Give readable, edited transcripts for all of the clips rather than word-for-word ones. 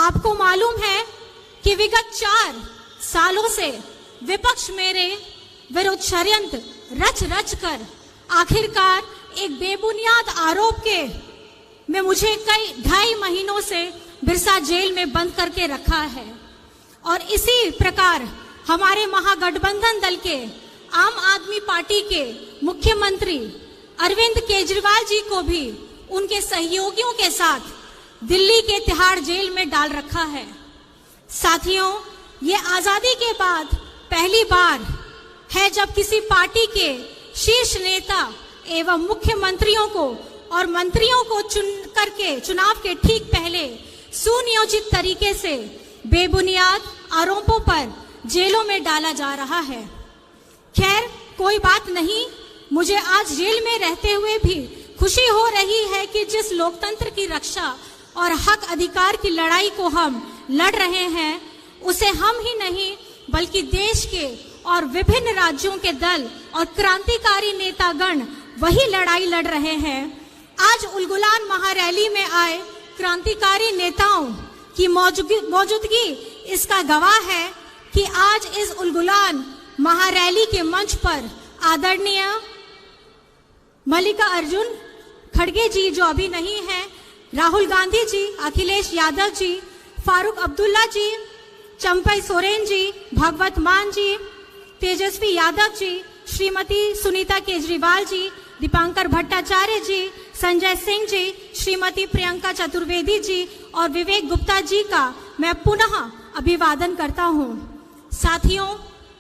आपको मालूम है कि विगत 4 सालों से विपक्ष मेरे विरुद्ध षड्यंत्र रच रच कर आखिरकार एक बेबुनियाद आरोप के में मुझे कई 2.5 महीनों से बिरसा जेल में बंद करके रखा है। और इसी प्रकार हमारे महागठबंधन दल के आम आदमी पार्टी के मुख्यमंत्री अरविंद केजरीवाल जी को भी उनके सहयोगियों के साथ दिल्ली के तिहाड़ जेल में डाल रखा है। साथियों, ये आजादी के बाद पहली बार है जब किसी पार्टी के शीर्ष नेता एवं मुख्यमंत्रियों को और मंत्रियों को चुन करके चुनाव के ठीक पहले सुनियोजित तरीके से बेबुनियाद आरोपों पर जेलों में डाला जा रहा है। खैर, कोई बात नहीं, मुझे आज जेल में रहते हुए भी खुशी हो रही है कि जिस लोकतंत्र की रक्षा और हक अधिकार की लड़ाई को हम लड़ रहे हैं, उसे हम ही नहीं बल्कि देश के और विभिन्न राज्यों के दल और क्रांतिकारी नेतागण वही लड़ाई लड़ रहे हैं। आज उलगुलान महारैली में आए क्रांतिकारी नेताओं की मौजूदगी इसका गवाह है कि आज इस उलगुलान महारैली के मंच पर आदरणीय मल्लिकार्जुन खड़गे जी जो अभी नहीं है, राहुल गांधी जी, अखिलेश यादव जी, फारूक अब्दुल्ला जी, चंपई सोरेन जी, भगवत मान जी, तेजस्वी यादव जी, श्रीमती सुनीता केजरीवाल जी, दीपांकर भट्टाचार्य जी, संजय सिंह जी, श्रीमती प्रियंका चतुर्वेदी जी और विवेक गुप्ता जी का मैं पुनः अभिवादन करता हूं। साथियों,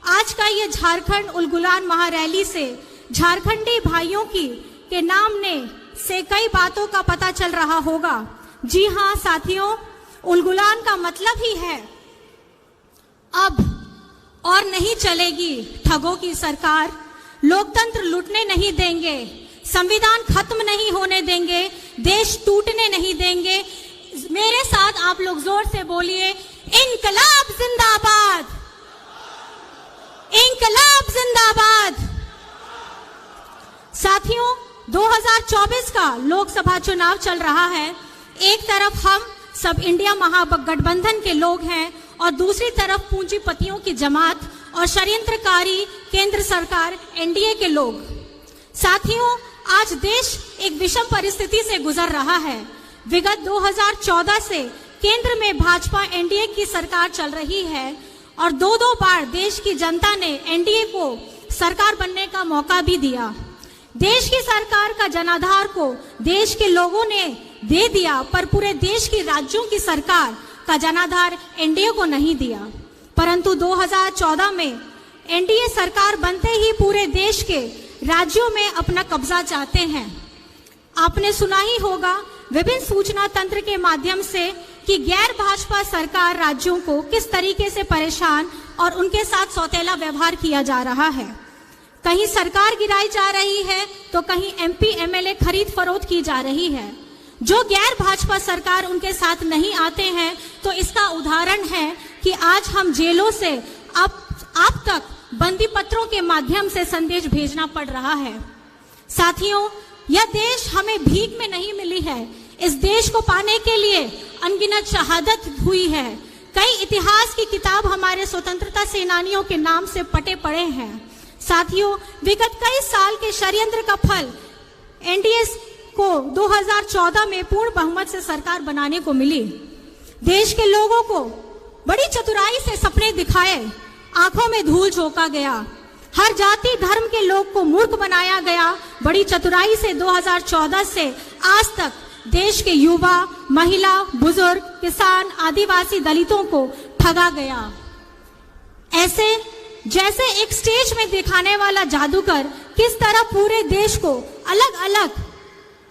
आज का ये झारखंड उलगुलान महारैली से झारखंडी भाइयों के नाम से कई बातों का पता चल रहा होगा। जी हाँ साथियों, उलगुलान का मतलब ही है अब और नहीं चलेगी ठगों की सरकार, लोकतंत्र लूटने नहीं देंगे, संविधान खत्म नहीं होने देंगे, देश टूटने नहीं देंगे। मेरे साथ आप लोग जोर से बोलिए, इनकलाब जिंदाबाद, इनकलाब जिंदाबाद। साथियों, 2024 का लोकसभा चुनाव चल रहा है। एक तरफ हम सब इंडिया महागठबंधन के लोग हैं और दूसरी तरफ पूंजीपतियों की जमात और षड्यंत्रकारी केंद्र सरकार एनडीए के लोग। साथियों, आज देश एक विषम परिस्थिति से गुजर रहा है। विगत 2014 से केंद्र में भाजपा एनडीए की सरकार चल रही है और 2 बार देश की जनता ने एनडीए को सरकार बनने का मौका भी दिया। देश की सरकार का जनाधार को देश के लोगों ने दे दिया, पर पूरे देश की राज्यों की सरकार का जनाधार एनडीए को नहीं दिया। परंतु 2014 में एनडीए सरकार बनते ही पूरे देश के राज्यों में अपना कब्जा चाहते हैं। आपने सुना ही होगा विभिन्न सूचना तंत्र के माध्यम से कि गैर भाजपा सरकार राज्यों को किस तरीके से परेशान और उनके साथ सौतेला व्यवहार किया जा रहा है। कहीं सरकार गिराई जा रही है तो कहीं एमपी एमएलए खरीद फरोख्त की जा रही है। जो गैर भाजपा सरकार उनके साथ नहीं आते हैं तो इसका उदाहरण है कि आज हम जेलों से आप तक बंदी पत्रों के माध्यम से संदेश भेजना पड़ रहा है। साथियों, यह देश हमें भीख में नहीं मिली है। इस देश को पाने के लिए अनगिनत शहादत हुई है। कई इतिहास की किताब हमारे स्वतंत्रता सेनानियों के नाम से पटे पड़े हैं। साथियों, विगत कई साल के षड्यंत्र का फल एनडीए को 2014 में पूर्ण बहुमत से सरकार बनाने को मिली। देश के लोगों को बड़ी चतुराई से सपने दिखाए, आंखों में धूल झोंका गया, हर जाति धर्म के लोग को मूर्ख बनाया गया। बड़ी चतुराई से 2014 से आज तक देश के युवा, महिला, बुजुर्ग, किसान, आदिवासी, दलितों को ठगा गया। ऐसे जैसे एक स्टेज में दिखाने वाला जादूगर किस तरह पूरे देश को अलग अलग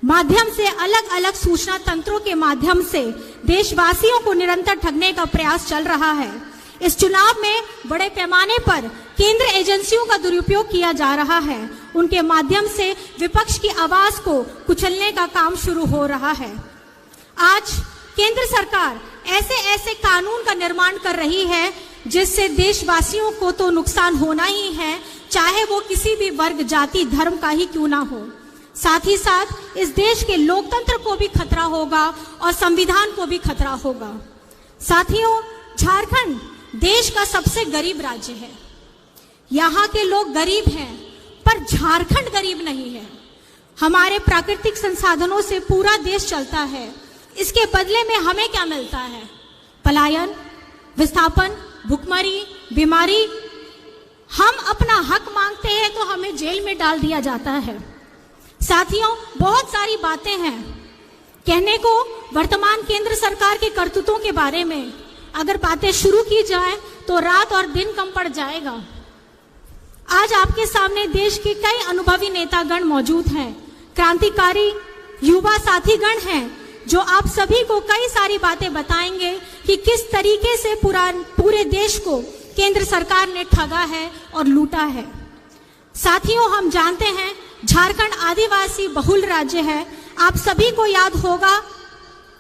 माध्यम से, अलग अलग सूचना तंत्रों के माध्यम से देशवासियों को निरंतर ठगने का प्रयास चल रहा है। इस चुनाव में बड़े पैमाने पर केंद्र एजेंसियों का दुरुपयोग किया जा रहा है। उनके माध्यम से विपक्ष की आवाज को कुचलने का काम शुरू हो रहा है। आज केंद्र सरकार ऐसे ऐसे कानून का निर्माण कर रही है जिससे देशवासियों को तो नुकसान होना ही है, चाहे वो किसी भी वर्ग, जाति, धर्म का ही क्यों ना हो। साथ ही साथ इस देश के लोकतंत्र को भी खतरा होगा और संविधान को भी खतरा होगा। साथियों, झारखंड देश का सबसे गरीब राज्य है। यहाँ के लोग गरीब हैं, पर झारखंड गरीब नहीं है। हमारे प्राकृतिक संसाधनों से पूरा देश चलता है। इसके बदले में हमें क्या मिलता है? पलायन, विस्थापन, भुखमरी, बीमारी। हम अपना हक मांगते हैं तो हमें जेल में डाल दिया जाता है। साथियों, बहुत सारी बातें हैं कहने को वर्तमान केंद्र सरकार के करतूतों के बारे में। अगर बातें शुरू की जाए तो रात और दिन कम पड़ जाएगा। आज आपके सामने देश के कई अनुभवी नेतागण मौजूद हैं, क्रांतिकारी युवा साथीगण हैं, जो आप सभी को कई सारी बातें बताएंगे कि किस तरीके से पूरे देश को केंद्र सरकार ने ठगा है और लूटा है। साथियों, हम जानते हैं झारखंड आदिवासी बहुल राज्य है। आप सभी को याद होगा,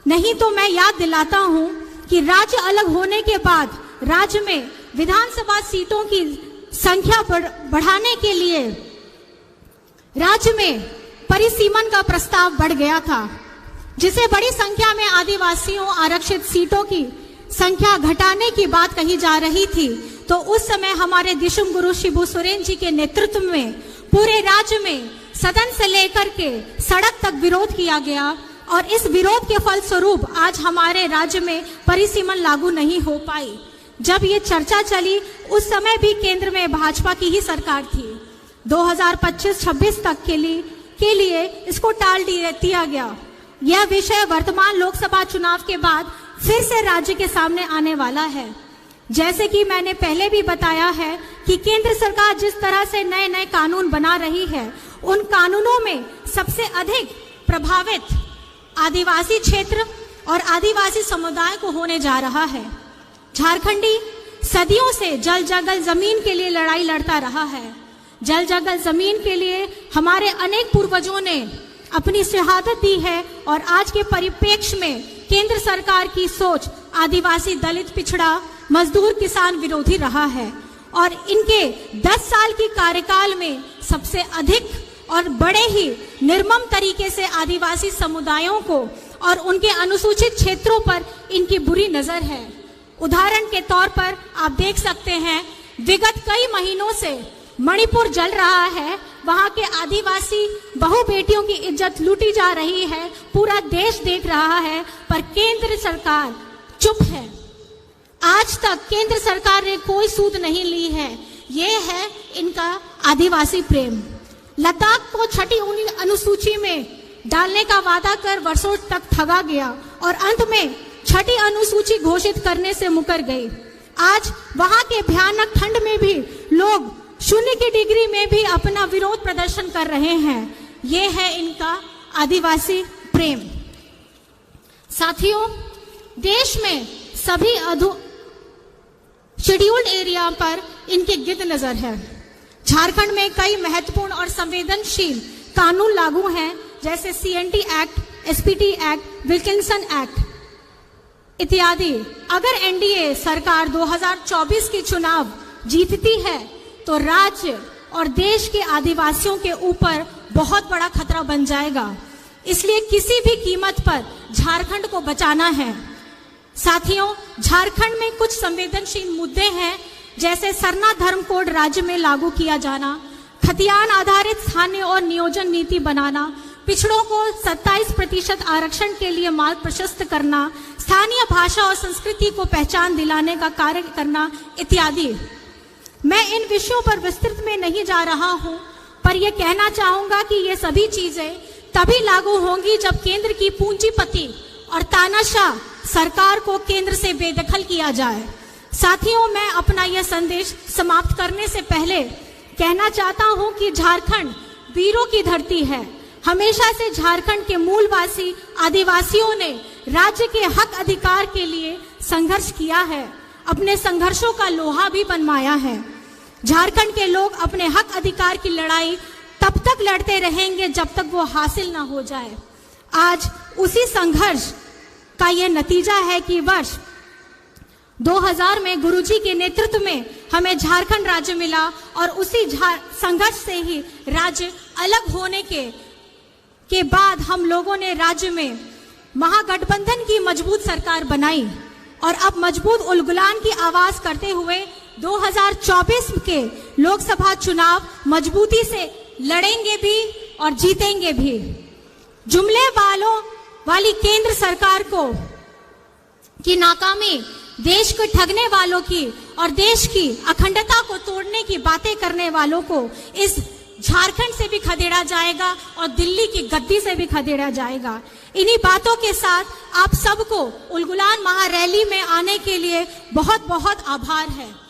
नहीं तो मैं याद दिलाता हूं कि राज्य अलग होने के बाद राज्य में विधानसभा सीटों की संख्या बढ़ाने के लिए राज्य में परिसीमन का प्रस्ताव बढ़ गया था, जिसे बड़ी संख्या में आदिवासियों आरक्षित सीटों की संख्या घटाने की बात कही जा रही थी। तो उस समय हमारे दिशुम गुरु शिबू सोरेन जी के नेतृत्व में पूरे राज्य में सदन से लेकर के सड़क तक विरोध किया गया और इस विरोध के फलस्वरूप आज हमारे राज्य में परिसीमन लागू नहीं हो पाई। जब ये चर्चा चली उस समय भी केंद्र में भाजपा की ही सरकार थी। 2025-26 तक के लिए इसको टाल दिया गया। यह विषय वर्तमान लोकसभा चुनाव के बाद फिर से राज्य के सामने आने वाला है। जैसे कि मैंने पहले भी बताया है कि केंद्र सरकार जिस तरह से नए नए कानून बना रही है, उन कानूनों में सबसे अधिक प्रभावित आदिवासी क्षेत्र और आदिवासी समुदाय को होने जा रहा है। झारखंडी सदियों से जल जंगल जमीन के लिए लड़ाई लड़ता रहा है। जल जंगल जमीन के लिए हमारे अनेक पूर्वजों ने अपनी शहादत दी है और आज के परिप्रेक्ष्य में केंद्र सरकार की सोच आदिवासी, दलित, पिछड़ा, मजदूर, किसान विरोधी रहा है और इनके 10 साल की कार्यकाल में सबसे अधिक और बड़े ही निर्मम तरीके से आदिवासी समुदायों को और उनके अनुसूचित क्षेत्रों पर इनकी बुरी नजर है। उदाहरण के तौर पर आप देख सकते हैं, विगत कई महीनों से मणिपुर जल रहा है। वहां के आदिवासी बहु बेटियों की इज्जत लूटी जा रही है। पूरा देश देख रहा है, पर केंद्र सरकार चुप है। आज तक केंद्र सरकार ने कोई सूद नहीं ली है। ये है इनका आदिवासी प्रेम। लद्दाख को छठी अनुसूची में डालने का वादा कर वर्षों तक ठगा गया और अंत में छठी अनुसूची घोषित करने से मुकर गई। आज वहां के भयानक ठंड में भी लोग 0 की डिग्री में भी अपना विरोध प्रदर्शन कर रहे हैं। ये है इनका आदिवासी प्रेम। साथियों, देश में सभी शेड्यूल्ड एरिया पर इनकी गिद्ध नजर है। झारखंड में कई महत्वपूर्ण और संवेदनशील कानून लागू हैं, जैसे CNT act, SPT act, Wilkinson act इत्यादि। अगर NDA सरकार 2024 की चुनाव जीतती है तो राज्य और देश के आदिवासियों के ऊपर बहुत बड़ा खतरा बन जाएगा। इसलिए किसी भी कीमत पर झारखंड को बचाना है। साथियों, झारखंड में कुछ संवेदनशील मुद्दे हैं, जैसे सरना धर्म कोड राज्य में लागू किया जाना, खतियान आधारित स्थानीय और नियोजन नीति बनाना, पिछड़ों को 27% आरक्षण के लिए मार्ग प्रशस्त करना, स्थानीय भाषा और संस्कृति को पहचान दिलाने का कार्य करना इत्यादि। मैं इन विषयों पर विस्तृत में नहीं जा रहा हूं, पर यह कहना चाहूंगा कि ये सभी चीजें तभी लागू होंगी जब केंद्र की पूंजीपति और तानाशाह सरकार को केंद्र से बेदखल किया जाए। साथियों, मैं अपना यह संदेश समाप्त करने से पहले कहना चाहता हूं कि झारखंड वीरों की धरती है। हमेशा से झारखंड के मूलवासी आदिवासियों ने राज्य के हक अधिकार के लिए संघर्ष किया है, अपने संघर्षों का लोहा भी बनवाया है। झारखंड के लोग अपने हक अधिकार की लड़ाई तब तक लड़ते रहेंगे जब तक वो हासिल ना हो जाए। आज उसी संघर्ष का यह नतीजा है कि वर्ष 2000 में गुरुजी के नेतृत्व में हमें झारखंड राज्य मिला और उसी संघर्ष से ही राज्य अलग होने के बाद हम लोगों ने राज्य में महागठबंधन की मजबूत सरकार बनाई और अब मजबूत उलगुलान की आवाज करते हुए 2024 के लोकसभा चुनाव मजबूती से लड़ेंगे भी और जीतेंगे भी। जुमले वाली केंद्र सरकार की नाकामी, देश को ठगने वालों की और देश की अखंडता को तोड़ने की बातें करने वालों को इस झारखंड से भी खदेड़ा जाएगा और दिल्ली की गद्दी से भी खदेड़ा जाएगा। इन्हीं बातों के साथ आप सबको उलगुलान महारैली में आने के लिए बहुत बहुत आभार है।